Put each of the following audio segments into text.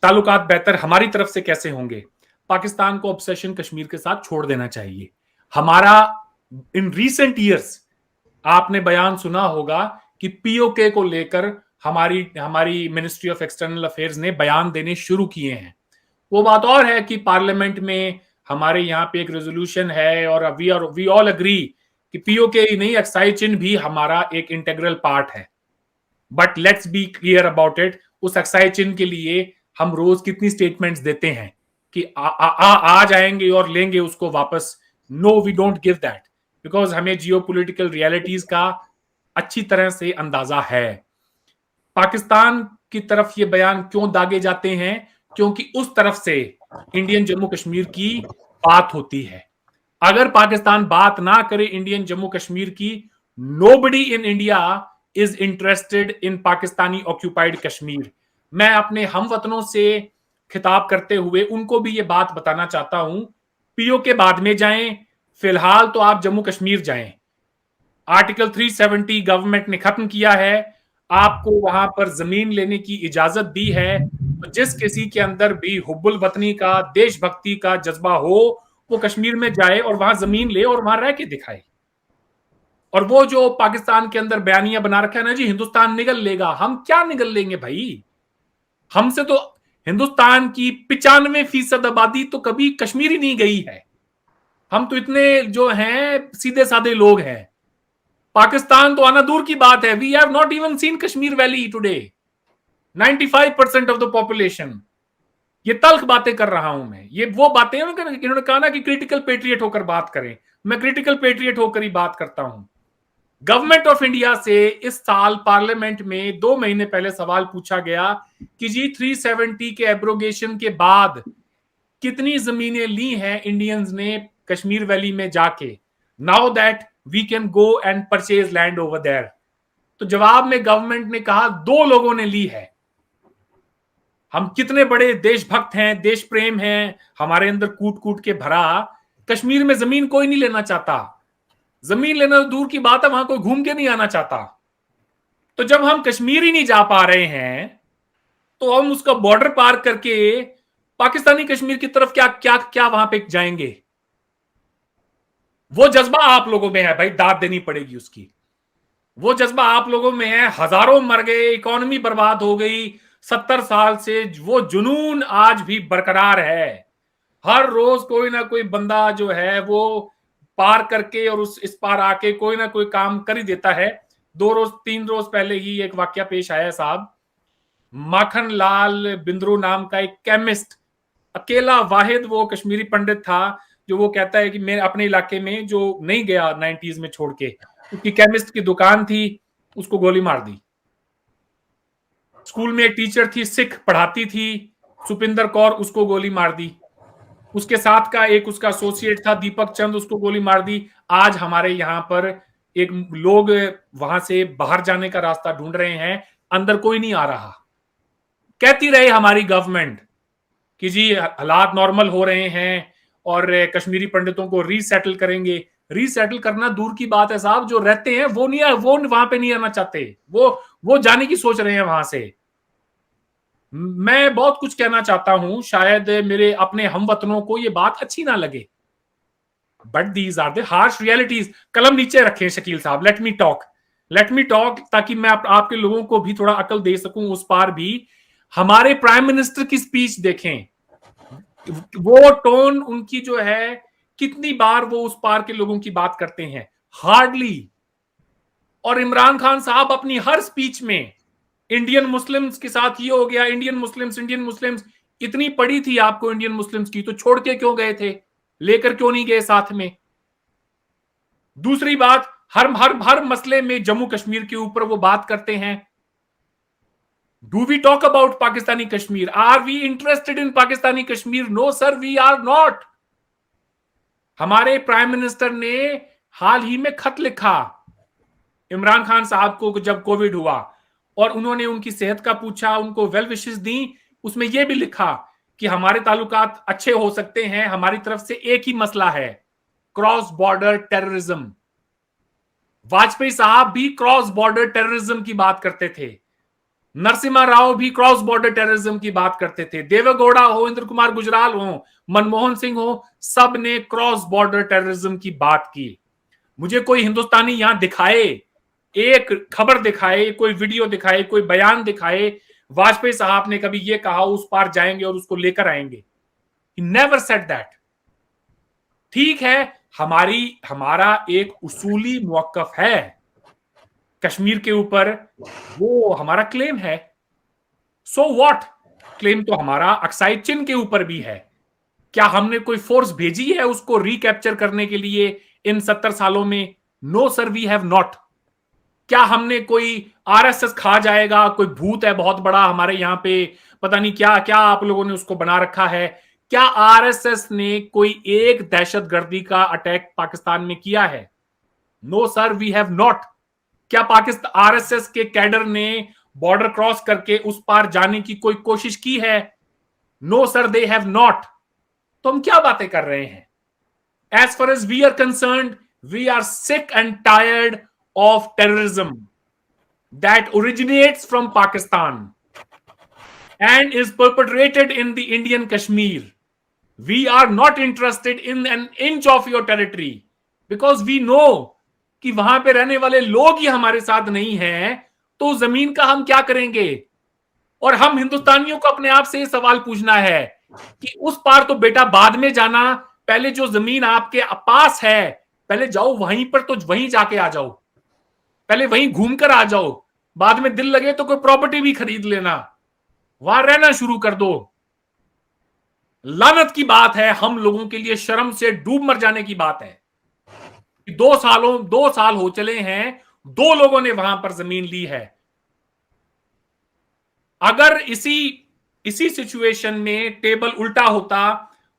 ताल्लुकात बेहतर हमारी तरफ से कैसे होंगे? पाकिस्तान को ऑब्सेशन कश्मीर के साथ छोड़ देना चाहिए। हमारा इन रीसेंट ईयर्स आपने बयान सुना होगा कि पीओके को लेकर हमारी हमारी मिनिस्ट्री ऑफ एक्सटर्नल अफेयर्स ने बयान देने शुरू किए हैं। वो बात और है कि पार्लियामेंट में हमारे यहाँ पे एक रेजोल्यूशन है और वी ऑल अग्री कि पीओके ही नहीं, एक्साई चिन्ह भी हमारा एक इंटेग्रल पार्ट है। But let's be clear about it. उस एक्साई चिन्ह के लिए हम रोज कितनी स्टेटमेंट्स देते हैं कि आ जाएंगे और लेंगे उसको वापस। No, we don't give that, because हमें जियोपॉलिटिकल रियलिटीज का अच्छी तरह से अंदाजा है। पाकिस्तान की तरफ ये बयान क्यों दागे जाते हैं? क्योंकि उस तरफ से इंडियन जम्मू कश्मीर की बात होती है। अगर पाकिस्तान बात ना करे इंडियन जम्मू कश्मीर की, nobody in India is interested in Pakistani occupied Kashmir. मैं अपने हमवतनों से खिताब करते हुए उनको भी ये बात बताना चाहता हूं, पीओ के बाद में जाएं, फिलहाल तो आप जम्मू कश्मीर जाएं। आर्टिकल 370 गवर्नमेंट ने खत्म किया है, आपको वहां पर जमीन लेने की इजाजत दी है। तो जिस किसी के अंदर भी हुब्बुल वतनी का, देशभक्ति का जज्बा हो, वो कश्मीर में जाए और वहां जमीन ले और वहां रह के दिखाए। और वो जो पाकिस्तान के अंदर बयानियां बना रखा है ना जी, हिंदुस्तान निगल लेगा, हम क्या निगल लेंगे भाई? हमसे तो हिंदुस्तान की 95% आबादी तो कभी कश्मीर ही नहीं गई है। हम तो इतने जो हैं सीधे साधे लोग हैं। पाकिस्तान तो आना दूर की बात है। We have not even seen Kashmir valley today. 95% of the population. ये तल्ख बातें कर रहा हूं मैं। ये वो बातें इन्होंने कहा ना कि क्रिटिकल पेट्रियट होकर बात करें। मैं क्रिटिकल पेट्रियट होकर ही बात करता हूं। गवर्नमेंट ऑफ इंडिया से इस साल पार्लियामेंट में 2 महीने पहले सवाल पूछा गया कि जी 370 के एब्रोगेशन के बाद कितनी जमीनें ली हैं इंडियंस ने कश्मीर वैली में जाके, now that we can go and purchase land over there. तो जवाब में गवर्नमेंट ने कहा 2 लोगों ने ली है। हम कितने बड़े देशभक्त हैं, देश प्रेम हैं हमारे अंदर कूट कूट के भरा। कश्मीर में जमीन कोई नहीं लेना चाहता। जमीन लेना दूर की बात है, वहां कोई घूम के नहीं आना चाहता। तो जब हम कश्मीर ही नहीं जा पा रहे हैं, तो हम उसका बॉर्डर पार करके पाकिस्तानी कश्मीर की तरफ क्या क्या क्या वहां पे जाएंगे? वो जज्बा आप लोगों में है भाई, दाद देनी पड़ेगी उसकी। वो जज्बा आप लोगों में है। हजारों मर गए, इकोनॉमी बर्बाद हो गई 70 साल से, वो जुनून आज भी बरकरार है। हर रोज कोई ना कोई बंदा जो है वो पार करके और इस पार आके कोई ना कोई काम कर ही देता है। 2 रोज 3 रोज पहले ही एक वाकया पेश आया साहब। माखन लाल बिंद्रू नाम का एक केमिस्ट, अकेला वाहिद वो कश्मीरी पंडित था जो वो कहता है कि मैं अपने इलाके में जो नहीं गया 90s में छोड़ के, उसकी केमिस्ट की दुकान थी, उसको गोली मार दी। स्कूल में एक टीचर थी, सिख पढ़ाती थी, सुपिंदर कौर, उसको गोली मार दी। उसके साथ का एक उसका एसोसिएट था दीपक चंद, उसको गोली मार दी। आज हमारे यहां पर एक लोग वहां से बाहर जाने का रास्ता ढूंढ रहे हैं, अंदर कोई नहीं आ रहा। कहती रहे हमारी गवर्नमेंट कि जी हालात नॉर्मल हो रहे हैं और कश्मीरी पंडितों को रीसेटल करेंगे। रीसेटल करना दूर की बात है साहब, जो रहते हैं वो नहीं, वो वहां पे नहीं आना चाहते। वो जाने की सोच रहे हैं वहां से। मैं बहुत कुछ कहना चाहता हूं, शायद मेरे अपने हमवतनों को ये बात अच्छी ना लगे, but these are the harsh realities. कलम नीचे रखें शकील साहब, लेट मी टॉक, ताकि मैं आपके लोगों को भी थोड़ा अकल दे सकूं। उस पार भी हमारे प्राइम मिनिस्टर की स्पीच देखें, वो टोन उनकी जो है, कितनी बार वो उस पार के लोगों की बात करते हैं, हार्डली। और इमरान खान साहब अपनी हर स्पीच में इंडियन मुस्लिम्स के साथ ये हो गया, इंडियन मुस्लिम्स। इतनी पड़ी थी आपको इंडियन मुस्लिम्स की, तो छोड़ के क्यों गए थे? लेकर क्यों नहीं गए साथ में? दूसरी बात, हर मसले में जम्मू कश्मीर के ऊपर वो बात करते हैं। Do we talk about Pakistani Kashmir? Are we interested in Pakistani Kashmir? No sir, we are not. हमारे प्राइम मिनिस्टर ने हाल ही में खत लिखा इमरान खान साहब को जब कोविड हुआ, और उन्होंने उनकी सेहत का पूछा, उनको वेल विशेस दी। उसमें यह भी लिखा कि हमारे ताल्लुकात अच्छे हो सकते हैं, हमारी तरफ से एक ही मसला है, क्रॉस बॉर्डर टेररिज्म। वाजपेयी साहब भी क्रॉस बॉर्डर टेररिज्म की बात करते थे। नरसिम्हा राव भी क्रॉस बॉर्डर टेररिज्म की बात करते थे, देवेगौड़ा हो, इंद्र कुमार गुजराल हो, मनमोहन सिंह हो, सब ने क्रॉस बॉर्डर टेररिज्म की बात की। मुझे कोई हिंदुस्तानी यहां दिखाए, एक खबर दिखाए, कोई वीडियो दिखाए, कोई बयान दिखाए, वाजपेयी साहब ने कभी ये कहा उस पार जाएंगे और उसको लेकर आएंगे। He never said that। ठीक है, हमारा एक उसूली मौकफ है कश्मीर के ऊपर, वो हमारा क्लेम है। सो व्हाट, क्लेम तो हमारा अक्साई चिन के ऊपर भी है। क्या हमने कोई फोर्स भेजी है उसको रिकैप्चर करने के लिए इन 70 सालों में? No sir, we have not. क्या हमने कोई आरएसएस खा जाएगा, कोई भूत है बहुत बड़ा हमारे यहां पे, पता नहीं क्या क्या आप लोगों ने उसको बना रखा है, क्या आरएसएस ने कोई एक दहशतगर्दी का अटैक पाकिस्तान में किया है? No sir, we have not. क्या पाकिस्तान आरएसएस के कैडर ने बॉर्डर क्रॉस करके उस पार जाने की कोई कोशिश की है? No sir, they have not. तो हम क्या बातें कर रहे हैं? As far as we are concerned, we are sick and tired of terrorism that originates from Pakistan and is perpetrated in the Indian Kashmir. We are not interested in an inch of your territory because we know कि वहां पे रहने वाले लोग ही हमारे साथ नहीं हैं, तो जमीन का हम क्या करेंगे? और हम हिंदुस्तानियों को अपने आप से सवाल पूछना है कि उस पार तो बेटा बाद में जाना, पहले जो जमीन आपके पास है पहले जाओ वहीं पर, तो वहीं जाके आ जाओ, पहले वहीं घूम कर आ जाओ, बाद में दिल लगे तो कोई प्रॉपर्टी भी खरीद लेना, वहां रहना शुरू कर दो। लानत की बात है, हम लोगों के लिए शर्म से डूब मर जाने की बात है। 2 साल हो चले हैं, 2 लोगों ने वहां पर जमीन ली है। अगर इसी सिचुएशन में टेबल उल्टा होता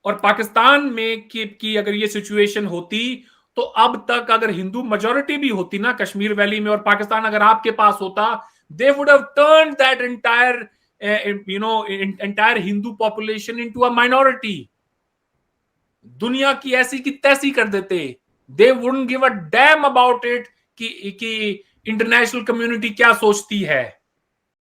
और पाकिस्तान में की अगर ये सिचुएशन होती, तो अब तक अगर हिंदू मेजोरिटी भी होती ना कश्मीर वैली में, और पाकिस्तान अगर आपके पास होता, they would have turned that entire Hindu population into a minority. दुनिया की ऐसी की तैसी कर देते। They wouldn't give a damn about it कि इंटरनेशनल कम्युनिटी क्या सोचती है।